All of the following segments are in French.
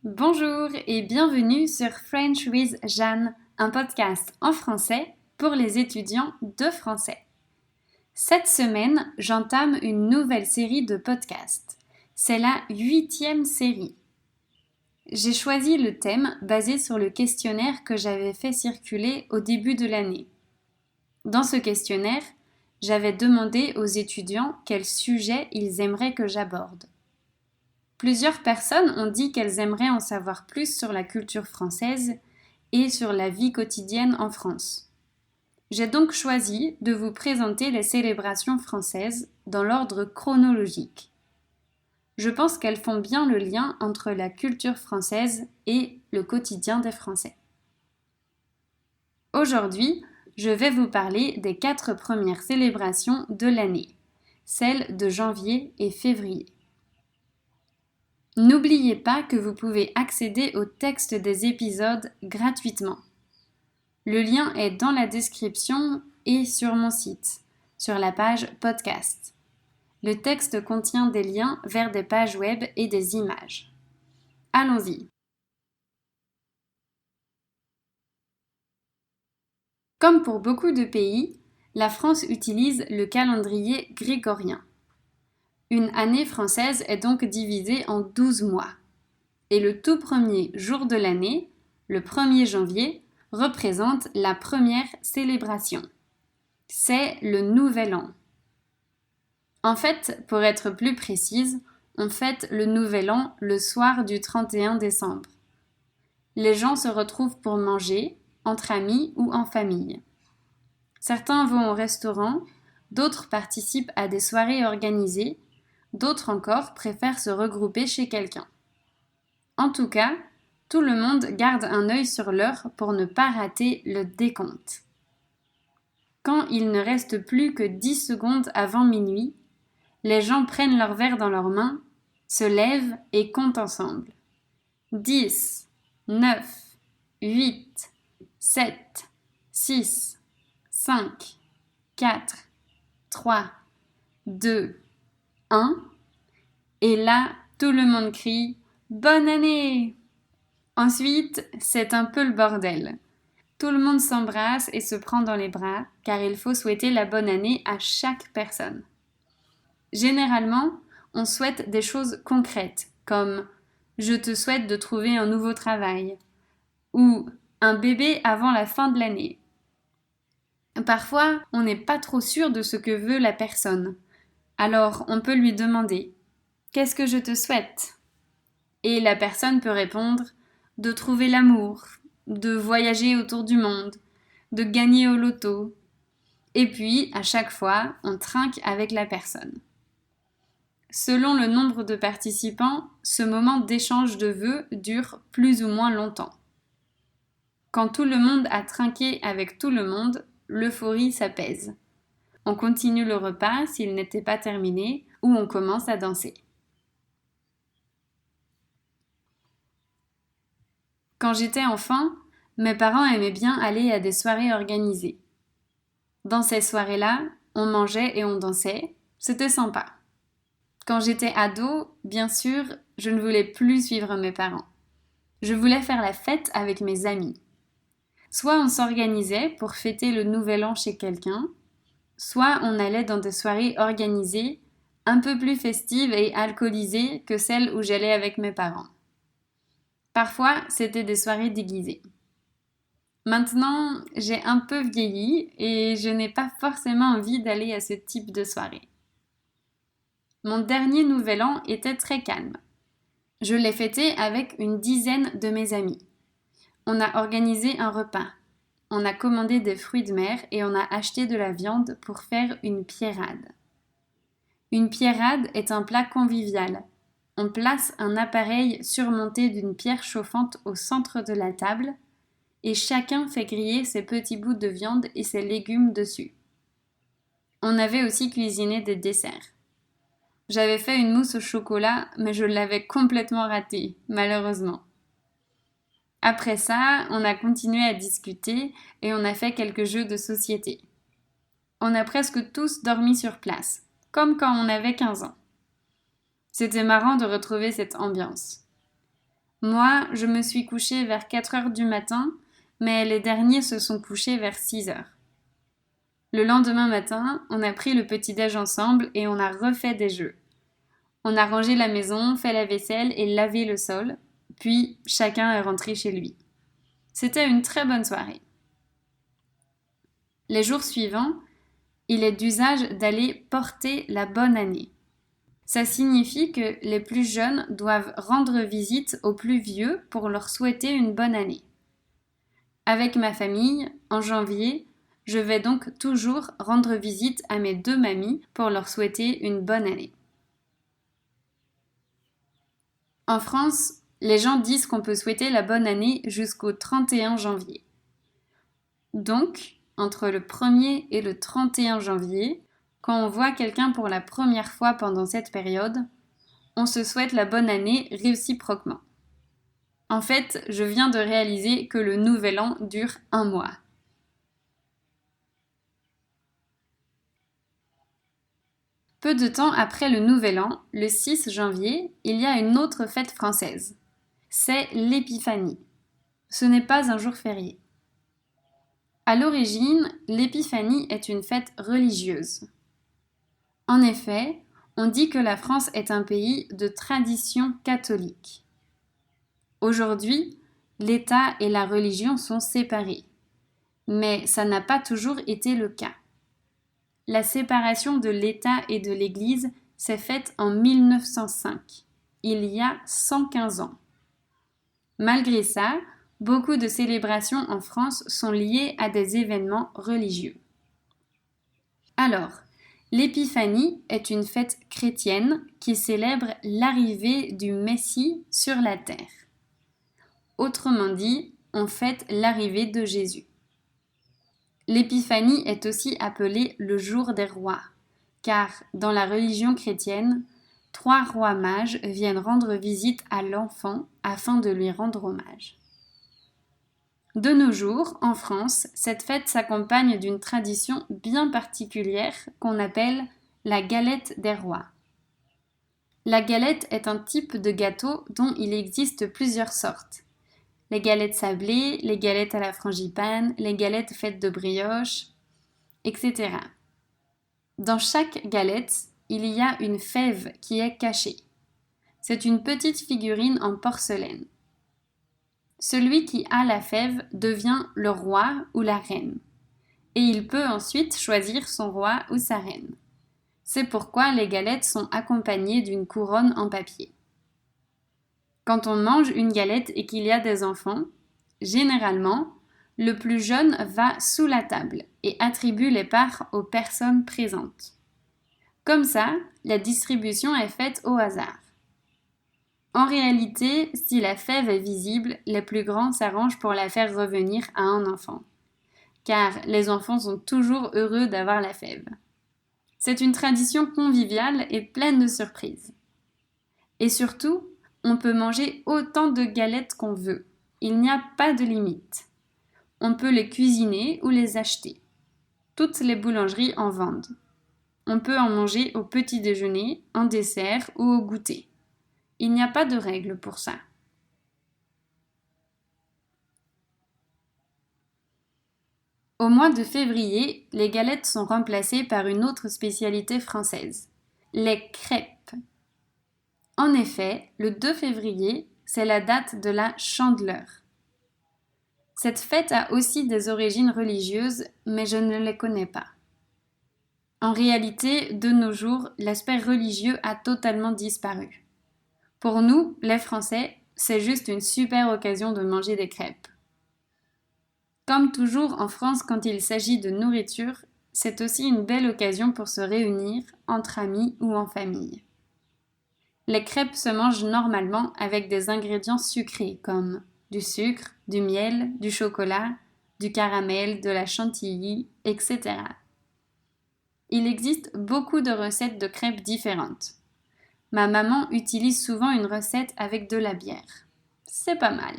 Bonjour et bienvenue sur French with Jeanne, un podcast en français pour les étudiants de français. Cette semaine, j'entame une nouvelle série de podcasts. C'est la 8e série. J'ai choisi le thème basé sur le questionnaire que j'avais fait circuler au début de l'année. Dans ce questionnaire, j'avais demandé aux étudiants quel sujet ils aimeraient que j'aborde. Plusieurs personnes ont dit qu'elles aimeraient en savoir plus sur la culture française et sur la vie quotidienne en France. J'ai donc choisi de vous présenter les célébrations françaises dans l'ordre chronologique. Je pense qu'elles font bien le lien entre la culture française et le quotidien des Français. Aujourd'hui, je vais vous parler des 4 premières célébrations de l'année, celles de janvier et février. N'oubliez pas que vous pouvez accéder au texte des épisodes gratuitement. Le lien est dans la description et sur mon site, sur la page podcast. Le texte contient des liens vers des pages web et des images. Allons-y. Comme pour beaucoup de pays, la France utilise le calendrier grégorien. Une année française est donc divisée en 12 mois. Et le tout premier jour de l'année, le 1er janvier, représente la première célébration. C'est le Nouvel An. En fait, pour être plus précise, on fête le Nouvel An le soir du 31 décembre. Les gens se retrouvent pour manger, entre amis ou en famille. Certains vont au restaurant, d'autres participent à des soirées organisées, d'autres encore préfèrent se regrouper chez quelqu'un. En tout cas, tout le monde garde un œil sur l'heure pour ne pas rater le décompte. Quand il ne reste plus que 10 secondes avant minuit, les gens prennent leur verre dans leurs mains, se lèvent et comptent ensemble. 10, 9, 8, 7, 6, 5, 4, 3, 2, 1. Et là, tout le monde crie « Bonne année !» Ensuite, c'est un peu le bordel. Tout le monde s'embrasse et se prend dans les bras, car il faut souhaiter la bonne année à chaque personne. Généralement, on souhaite des choses concrètes, comme « Je te souhaite de trouver un nouveau travail » ou « Un bébé avant la fin de l'année ». Parfois, on n'est pas trop sûr de ce que veut la personne. Alors, on peut lui demander « Qu'est-ce que je te souhaite ?» Et la personne peut répondre « De trouver l'amour, de voyager autour du monde, de gagner au loto. » Et puis, à chaque fois, on trinque avec la personne. Selon le nombre de participants, ce moment d'échange de vœux dure plus ou moins longtemps. Quand tout le monde a trinqué avec tout le monde, l'euphorie s'apaise. On continue le repas s'il n'était pas terminé ou on commence à danser. Quand j'étais enfant, mes parents aimaient bien aller à des soirées organisées. Dans ces soirées-là, on mangeait et on dansait, c'était sympa. Quand j'étais ado, bien sûr, je ne voulais plus suivre mes parents. Je voulais faire la fête avec mes amis. Soit on s'organisait pour fêter le Nouvel An chez quelqu'un, soit on allait dans des soirées organisées, un peu plus festives et alcoolisées que celles où j'allais avec mes parents. Parfois, c'était des soirées déguisées. Maintenant, j'ai un peu vieilli et je n'ai pas forcément envie d'aller à ce type de soirée. Mon dernier Nouvel An était très calme. Je l'ai fêté avec une dizaine de mes amis. On a organisé un repas. On a commandé des fruits de mer et on a acheté de la viande pour faire une pierrade. Une pierrade est un plat convivial. On place un appareil surmonté d'une pierre chauffante au centre de la table et chacun fait griller ses petits bouts de viande et ses légumes dessus. On avait aussi cuisiné des desserts. J'avais fait une mousse au chocolat, mais je l'avais complètement ratée, malheureusement. Après ça, on a continué à discuter et on a fait quelques jeux de société. On a presque tous dormi sur place, comme quand on avait 15 ans. C'était marrant de retrouver cette ambiance. Moi, je me suis couchée vers 4 heures du matin, mais les derniers se sont couchés vers 6 heures. Le lendemain matin, on a pris le petit-déj ensemble et on a refait des jeux. On a rangé la maison, fait la vaisselle et lavé le sol, puis chacun est rentré chez lui. C'était une très bonne soirée. Les jours suivants, il est d'usage d'aller porter la bonne année. Ça signifie que les plus jeunes doivent rendre visite aux plus vieux pour leur souhaiter une bonne année. Avec ma famille, en janvier, je vais donc toujours rendre visite à mes 2 mamies pour leur souhaiter une bonne année. En France, les gens disent qu'on peut souhaiter la bonne année jusqu'au 31 janvier. Donc, entre le 1er et le 31 janvier, quand on voit quelqu'un pour la première fois pendant cette période, on se souhaite la bonne année réciproquement. En fait, je viens de réaliser que le nouvel an dure 1 mois. Peu de temps après le nouvel an, le 6 janvier, il y a une autre fête française. C'est l'Épiphanie. Ce n'est pas un jour férié. À l'origine, l'Épiphanie est une fête religieuse. En effet, on dit que la France est un pays de tradition catholique. Aujourd'hui, l'État et la religion sont séparés, mais ça n'a pas toujours été le cas. La séparation de l'État et de l'Église s'est faite en 1905, il y a 115 ans. Malgré ça, beaucoup de célébrations en France sont liées à des événements religieux. Alors, l'Épiphanie est une fête chrétienne qui célèbre l'arrivée du Messie sur la terre. Autrement dit, on fête l'arrivée de Jésus. L'Épiphanie est aussi appelée le jour des rois, car dans la religion chrétienne, 3 rois mages viennent rendre visite à l'enfant afin de lui rendre hommage. De nos jours, en France, cette fête s'accompagne d'une tradition bien particulière qu'on appelle la galette des rois. La galette est un type de gâteau dont il existe plusieurs sortes. Les galettes sablées, les galettes à la frangipane, les galettes faites de brioche, etc. Dans chaque galette, il y a une fève qui est cachée. C'est une petite figurine en porcelaine. Celui qui a la fève devient le roi ou la reine, et il peut ensuite choisir son roi ou sa reine. C'est pourquoi les galettes sont accompagnées d'une couronne en papier. Quand on mange une galette et qu'il y a des enfants, généralement, le plus jeune va sous la table et attribue les parts aux personnes présentes. Comme ça, la distribution est faite au hasard. En réalité, si la fève est visible, les plus grands s'arrangent pour la faire revenir à un enfant, car les enfants sont toujours heureux d'avoir la fève. C'est une tradition conviviale et pleine de surprises. Et surtout, on peut manger autant de galettes qu'on veut. Il n'y a pas de limite. On peut les cuisiner ou les acheter. Toutes les boulangeries en vendent. On peut en manger au petit déjeuner, en dessert ou au goûter. Il n'y a pas de règle pour ça. Au mois de février, les galettes sont remplacées par une autre spécialité française, les crêpes. En effet, le 2 février, c'est la date de la Chandeleur. Cette fête a aussi des origines religieuses, mais je ne les connais pas. En réalité, de nos jours, l'aspect religieux a totalement disparu. Pour nous, les Français, c'est juste une super occasion de manger des crêpes. Comme toujours en France quand il s'agit de nourriture, c'est aussi une belle occasion pour se réunir entre amis ou en famille. Les crêpes se mangent normalement avec des ingrédients sucrés comme du sucre, du miel, du chocolat, du caramel, de la chantilly, etc. Il existe beaucoup de recettes de crêpes différentes. Ma maman utilise souvent une recette avec de la bière. C'est pas mal.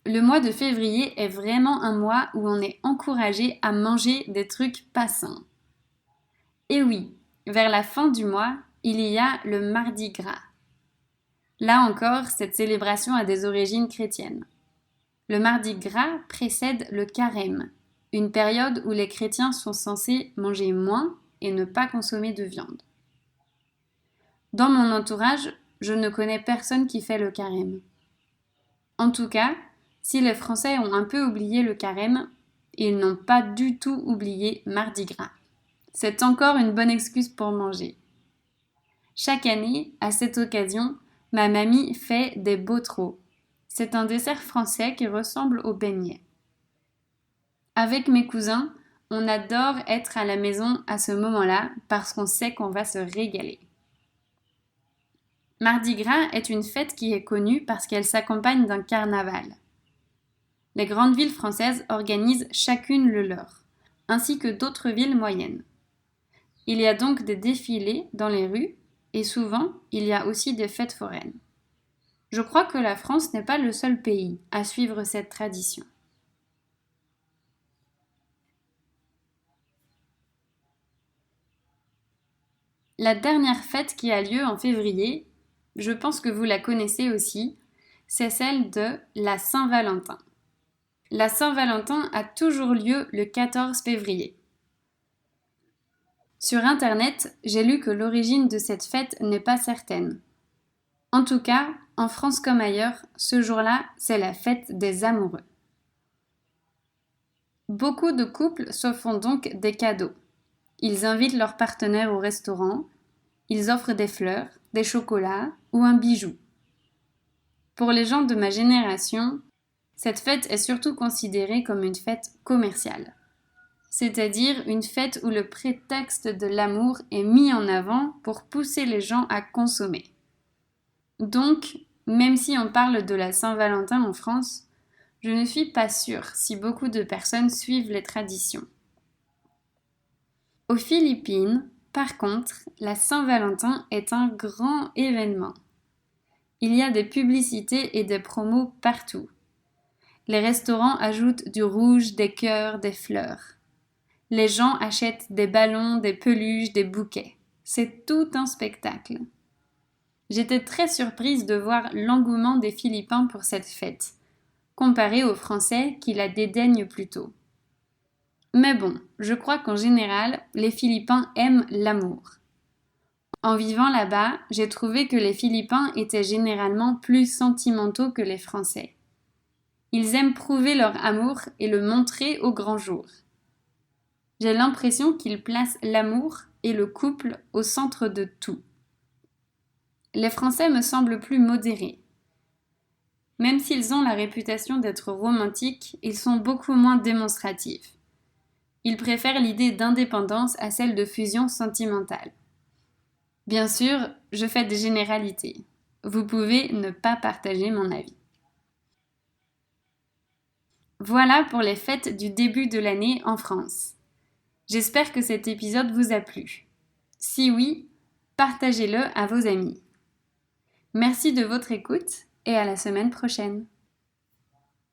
Le mois de février est vraiment un mois où on est encouragé à manger des trucs pas sains. Et oui, vers la fin du mois, il y a le Mardi Gras. Là encore, cette célébration a des origines chrétiennes. Le Mardi Gras précède le Carême, une période où les chrétiens sont censés manger moins et ne pas consommer de viande. Dans mon entourage, je ne connais personne qui fait le Carême. En tout cas, si les Français ont un peu oublié le Carême, ils n'ont pas du tout oublié Mardi Gras. C'est encore une bonne excuse pour manger. Chaque année, à cette occasion, ma mamie fait des botros. C'est un dessert français qui ressemble au beignet. Avec mes cousins, on adore être à la maison à ce moment-là parce qu'on sait qu'on va se régaler. Mardi Gras est une fête qui est connue parce qu'elle s'accompagne d'un carnaval. Les grandes villes françaises organisent chacune le leur, ainsi que d'autres villes moyennes. Il y a donc des défilés dans les rues et souvent il y a aussi des fêtes foraines. Je crois que la France n'est pas le seul pays à suivre cette tradition. La dernière fête qui a lieu en février, je pense que vous la connaissez aussi, c'est celle de la Saint-Valentin. La Saint-Valentin a toujours lieu le 14 février. Sur Internet, j'ai lu que l'origine de cette fête n'est pas certaine. En tout cas, en France comme ailleurs, ce jour-là, c'est la fête des amoureux. Beaucoup de couples se font donc des cadeaux. Ils invitent leur partenaire au restaurant, ils offrent des fleurs, des chocolats ou un bijou. Pour les gens de ma génération, cette fête est surtout considérée comme une fête commerciale, c'est-à-dire une fête où le prétexte de l'amour est mis en avant pour pousser les gens à consommer. Donc, même si on parle de la Saint-Valentin en France, je ne suis pas sûre si beaucoup de personnes suivent les traditions. Aux Philippines, par contre, la Saint-Valentin est un grand événement. Il y a des publicités et des promos partout. Les restaurants ajoutent du rouge, des cœurs, des fleurs. Les gens achètent des ballons, des peluches, des bouquets. C'est tout un spectacle. J'étais très surprise de voir l'engouement des Philippins pour cette fête, comparé aux Français qui la dédaignent plutôt. Mais bon, je crois qu'en général, les Philippins aiment l'amour. En vivant là-bas, j'ai trouvé que les Philippins étaient généralement plus sentimentaux que les Français. Ils aiment prouver leur amour et le montrer au grand jour. J'ai l'impression qu'ils placent l'amour et le couple au centre de tout. Les Français me semblent plus modérés. Même s'ils ont la réputation d'être romantiques, ils sont beaucoup moins démonstratifs. Ils préfèrent l'idée d'indépendance à celle de fusion sentimentale. Bien sûr, je fais des généralités. Vous pouvez ne pas partager mon avis. Voilà pour les fêtes du début de l'année en France. J'espère que cet épisode vous a plu. Si oui, partagez-le à vos amis. Merci de votre écoute et à la semaine prochaine.